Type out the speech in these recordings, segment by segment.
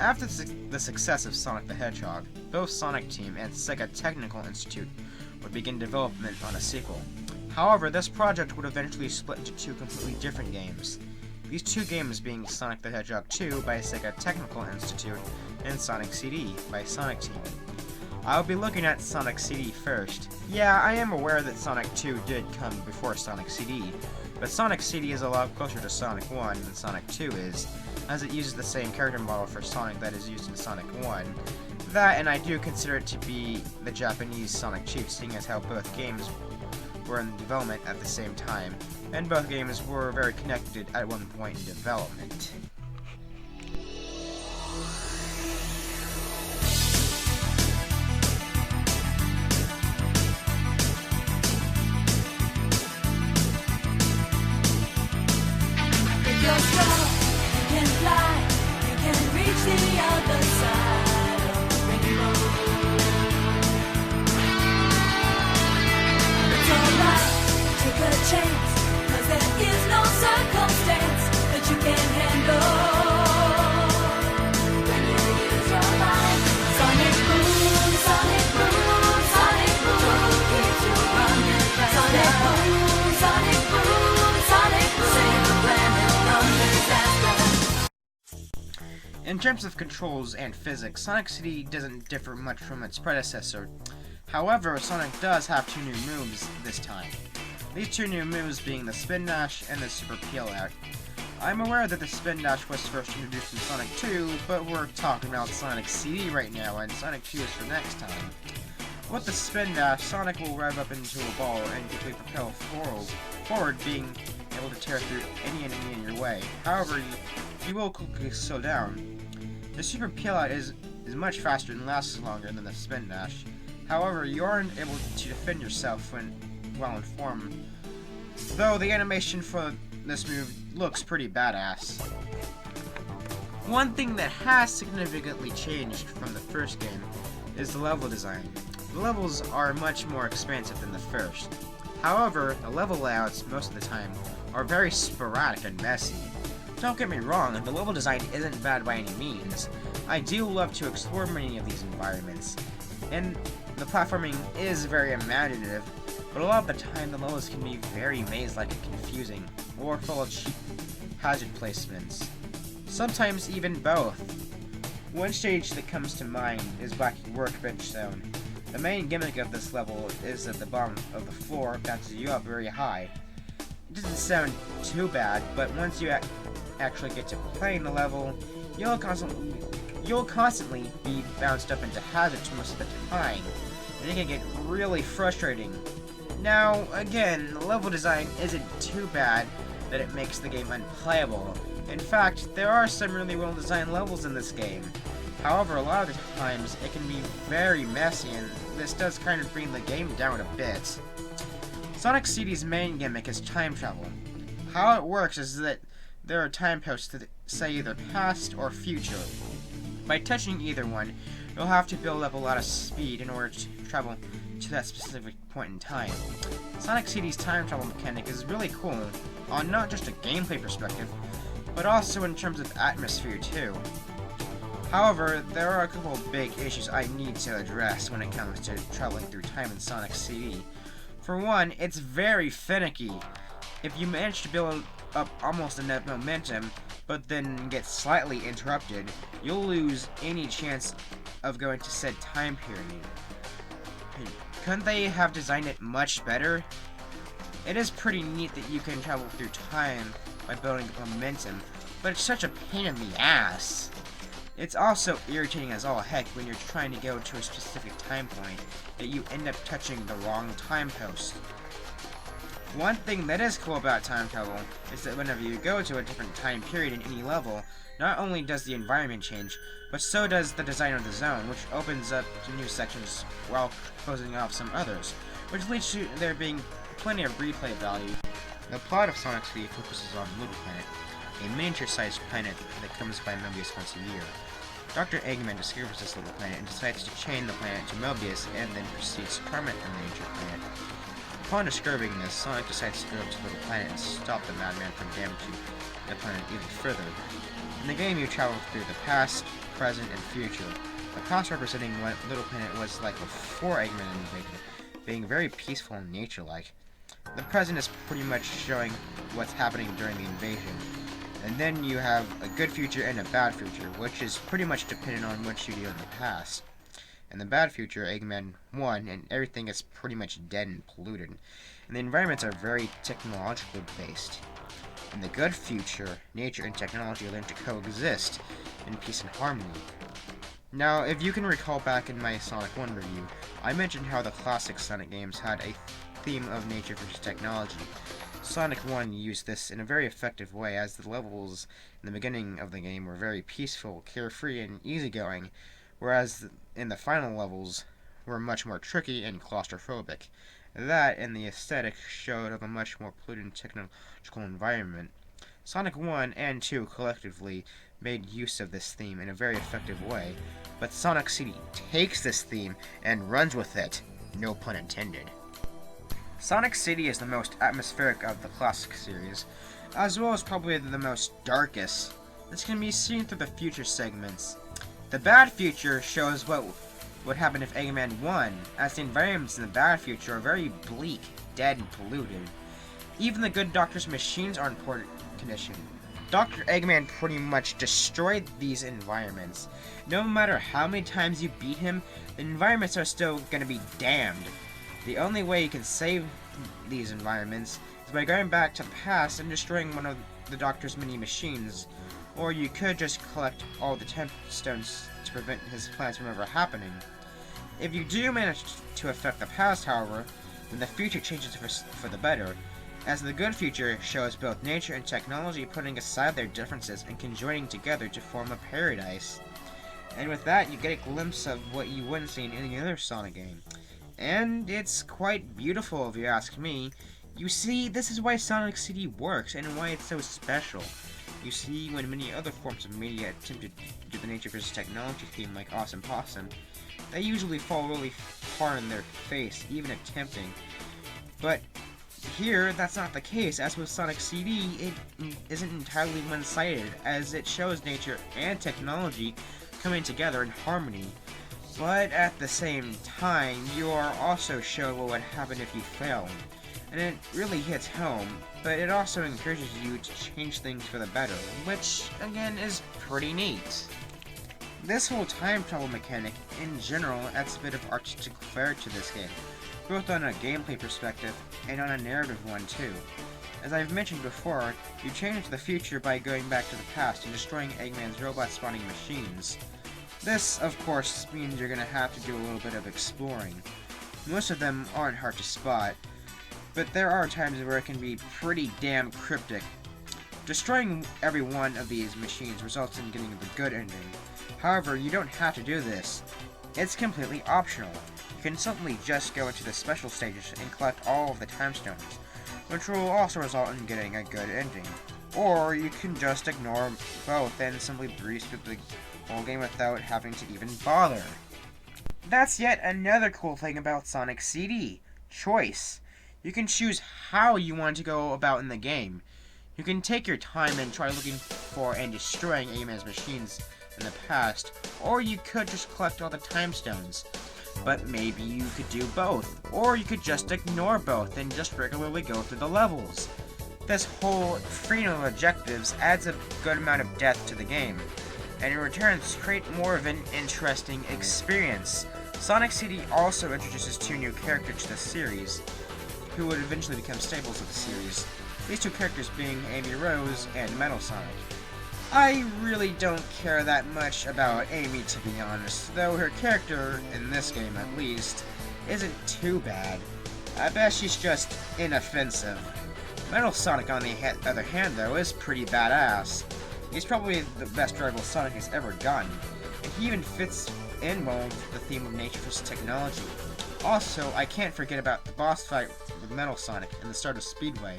After the success of Sonic the Hedgehog, both Sonic Team and Sega Technical Institute would begin development on a sequel. However, this project would eventually split into two completely different games. These two games being Sonic the Hedgehog 2 by Sega Technical Institute and Sonic CD by Sonic Team. I'll be looking at Sonic CD first. Yeah, I am aware that Sonic 2 did come before Sonic CD, but Sonic CD is a lot closer to Sonic 1 than Sonic 2 is, as it uses the same character model for Sonic that is used in Sonic 1. That, and I do consider it to be the Japanese Sonic Chief, seeing as how both games were in development at the same time, and both games were very connected at one point in development. If you're strong, you can fly, you can reach the other side of the rainbow. It's alright, take a chance, 'cause there is no circumstance that you can't handle when you use your mind. Sonic boom, Sonic boom, Sonic boom, keeps you running faster. Sonic boom, Sonic boom, Sonic boom, save the planet from disaster. In terms of controls and physics, Sonic CD doesn't differ much from its predecessor. However, Sonic does have two new moves this time. These two new moves being the Spin Dash and the Super Peel Out. I'm aware that the Spin Dash was first introduced in Sonic 2, but we're talking about Sonic CD right now, and Sonic 2 is for next time. With the Spin Dash, Sonic will rev up into a ball and quickly propel forward, being able to tear through any enemy in your way. However, you will quickly slow down. The Super Peel Out is much faster and lasts longer than the Spin Dash. However, you aren't able to defend yourself while in form, though the animation for this move looks pretty badass. One thing that has significantly changed from the first game is the level design. The levels are much more expansive than the first. However, the level layouts most of the time are very sporadic and messy. Don't get me wrong, the level design isn't bad by any means. I do love to explore many of these environments, and the platforming is very imaginative, but a lot of the time the levels can be very maze-like and confusing, or full of cheap hazard placements. Sometimes even both. One stage that comes to mind is Wacky Workbench Zone. The main gimmick of this level is that the bottom of the floor bounces you up very high. It doesn't sound too bad, but once you actually get to playing the level, you'll constantly be bounced up into hazards most of the time, and it can get really frustrating. Now, again, the level design isn't too bad that it makes the game unplayable. In fact, there are some really well-designed levels in this game. However, a lot of the times it can be very messy, and this does kind of bring the game down a bit. Sonic CD's main gimmick is time travel. How it works is that there are time posts that say either past or future. By touching either one, you'll have to build up a lot of speed in order to travel to that specific point in time. Sonic CD's time travel mechanic is really cool, on not just a gameplay perspective, but also in terms of atmosphere too. However, there are a couple of big issues I need to address when it comes to traveling through time in Sonic CD. For one, it's very finicky. If you manage to build up almost enough momentum, but then get slightly interrupted, you'll lose any chance of going to said time period. Couldn't they have designed it much better? It is pretty neat that you can travel through time by building up momentum, but it's such a pain in the ass. It's also irritating as all heck when you're trying to go to a specific time point that you end up touching the wrong time post. One thing that is cool about time travel is that whenever you go to a different time period in any level, not only does the environment change, but so does the design of the zone, which opens up to new sections while closing off some others, which leads to there being plenty of replay value. The plot of Sonic CD focuses on Little Planet, a miniature-sized planet that comes by Mobius once a year. Dr. Eggman discovers this little planet and decides to chain the planet to Mobius and then proceeds to torment the miniature planet. Upon discovering this, Sonic decides to go to Little Planet and stop the madman from damaging the planet even further. In the game, you travel through the past, present, and future. The past representing what Little Planet was like before Eggman invaded, being very peaceful and nature-like. The present is pretty much showing what's happening during the invasion. And then you have a good future and a bad future, which is pretty much dependent on what you do in the past. In the bad future, Eggman won, and everything is pretty much dead and polluted. And the environments are very technologically based. In the good future, nature and technology learn to coexist in peace and harmony. Now, if you can recall back in my Sonic 1 review, I mentioned how the classic Sonic games had a theme of nature versus technology. Sonic 1 used this in a very effective way, as the levels in the beginning of the game were very peaceful, carefree, and easygoing, whereas in the final levels were much more tricky and claustrophobic. That and the aesthetic showed of a much more polluted technological environment. Sonic 1 and 2 collectively made use of this theme in a very effective way, but Sonic City takes this theme and runs with it, no pun intended. Sonic City is the most atmospheric of the classic series, as well as probably the most darkest. This can be seen through the future segments. The bad future shows what would happen if Eggman won, as the environments in the bad future are very bleak, dead, and polluted. Even the good Doctor's machines are in poor condition. Dr. Eggman pretty much destroyed these environments. No matter how many times you beat him, the environments are still going to be damned. The only way you can save these environments is by going back to the past and destroying one of the Doctor's mini machines, or you could just collect all the temp stones to prevent his plans from ever happening. If you do manage to affect the past, however, then the future changes for the better, as the good future shows both nature and technology putting aside their differences and conjoining together to form a paradise. And with that, you get a glimpse of what you wouldn't see in any other Sonic game. And it's quite beautiful, if you ask me. You see, this is why Sonic City works, and why it's so special. You see, when many other forms of media attempt to do the nature versus technology theme like Awesome Possum, they usually fall really hard in their face, even attempting. But here, that's not the case, as with Sonic CD, it isn't entirely one-sided, as it shows nature and technology coming together in harmony. But at the same time, you are also shown what would happen if you failed. And it really hits home, but it also encourages you to change things for the better, which, again, is pretty neat. This whole time travel mechanic, in general, adds a bit of artistic flair to this game, both on a gameplay perspective and on a narrative one too. As I've mentioned before, you change into the future by going back to the past and destroying Eggman's robot-spawning machines. This, of course, means you're going to have to do a little bit of exploring. Most of them aren't hard to spot, but there are times where it can be pretty damn cryptic. Destroying every one of these machines results in getting the good ending. However, you don't have to do this. It's completely optional. You can simply just go into the special stages and collect all of the time stones, which will also result in getting a good ending. Or you can just ignore both and simply breeze through the whole game without having to even bother. That's yet another cool thing about Sonic CD. Choice. You can choose how you want to go about in the game. You can take your time and try looking for and destroying Eggman's machines in the past, or you could just collect all the time stones. But maybe you could do both, or you could just ignore both and just regularly go through the levels. This whole freedom of objectives adds a good amount of depth to the game, and in return create more of an interesting experience. Sonic CD also introduces two new characters to the series, who would eventually become staples of the series. These two characters being Amy Rose and Metal Sonic. I really don't care that much about Amy, to be honest, though her character, in this game at least, isn't too bad. I bet she's just inoffensive. Metal Sonic, on the other hand, though, is pretty badass. He's probably the best rival Sonic has ever gotten, and he even fits in well with the theme of nature versus technology. Also, I can't forget about the boss fight with Metal Sonic and the start of Speedway.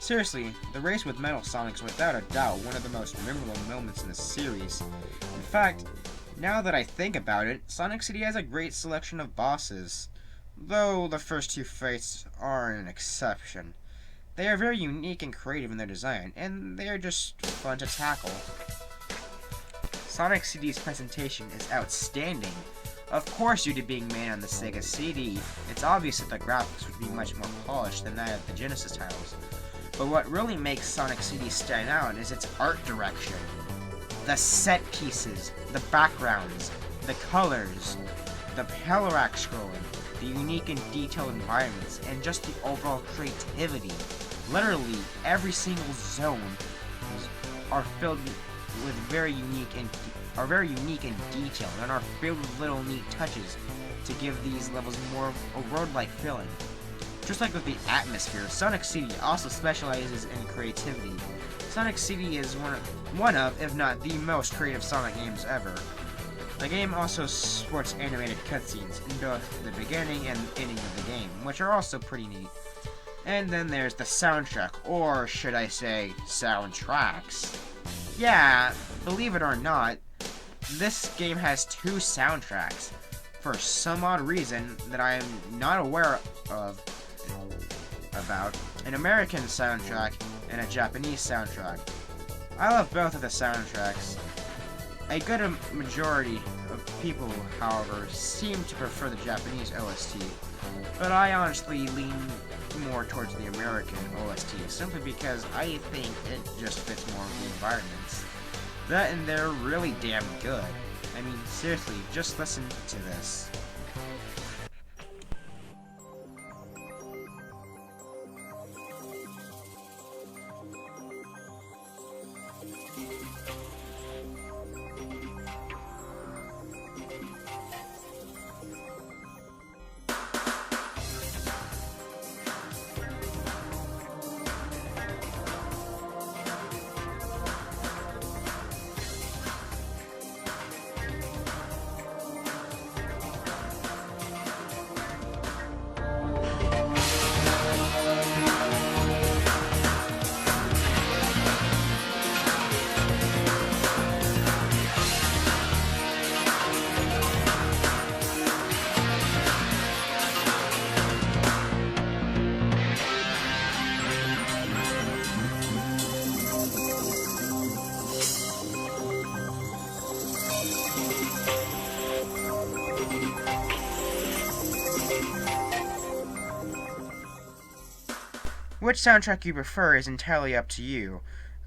Seriously, the race with Metal Sonic is without a doubt one of the most memorable moments in the series. In fact, now that I think about it, Sonic City has a great selection of bosses, though the first two fights are an exception. They are very unique and creative in their design, and they are just fun to tackle. Sonic CD's presentation is outstanding. Of course, due to being made on the Sega CD, it's obvious that the graphics would be much more polished than that of the Genesis titles. But what really makes Sonic CD stand out is its art direction. The set pieces, the backgrounds, the colors, the parallax scrolling, the unique and detailed environments, and just the overall creativity. Literally, every single zone are filled with very unique and detailed, and are filled with little neat touches to give these levels more a world-like feeling. Just like with the atmosphere, Sonic CD also specializes in creativity. Sonic CD is one of, if not the most creative Sonic games ever. The game also sports animated cutscenes in both the beginning and ending of the game, which are also pretty neat. And then there's the soundtrack, or should I say, soundtracks. Yeah, believe it or not, this game has 2 soundtracks, for some odd reason that I am not aware of, about an American soundtrack and a Japanese soundtrack. I love both of the soundtracks. A good majority of people, however, seem to prefer the Japanese OST, but I honestly lean more towards the American OST, simply because I think it just fits more of the environments. That and they're really damn good. I mean, seriously, just listen to this. Which soundtrack you prefer is entirely up to you,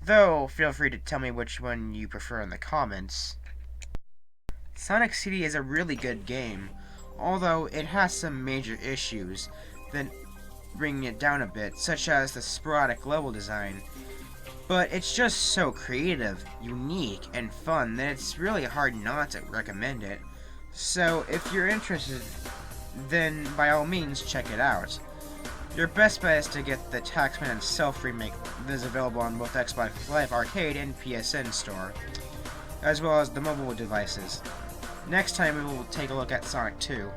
though feel free to tell me which one you prefer in the comments. Sonic CD is a really good game, although it has some major issues that bring it down a bit, such as the sporadic level design. But it's just so creative, unique, and fun that it's really hard not to recommend it. So if you're interested, then by all means check it out. Your best bet is to get the Taxman Self remake that is available on both Xbox Live Arcade and PSN Store, as well as the mobile devices. Next time we will take a look at Sonic 2.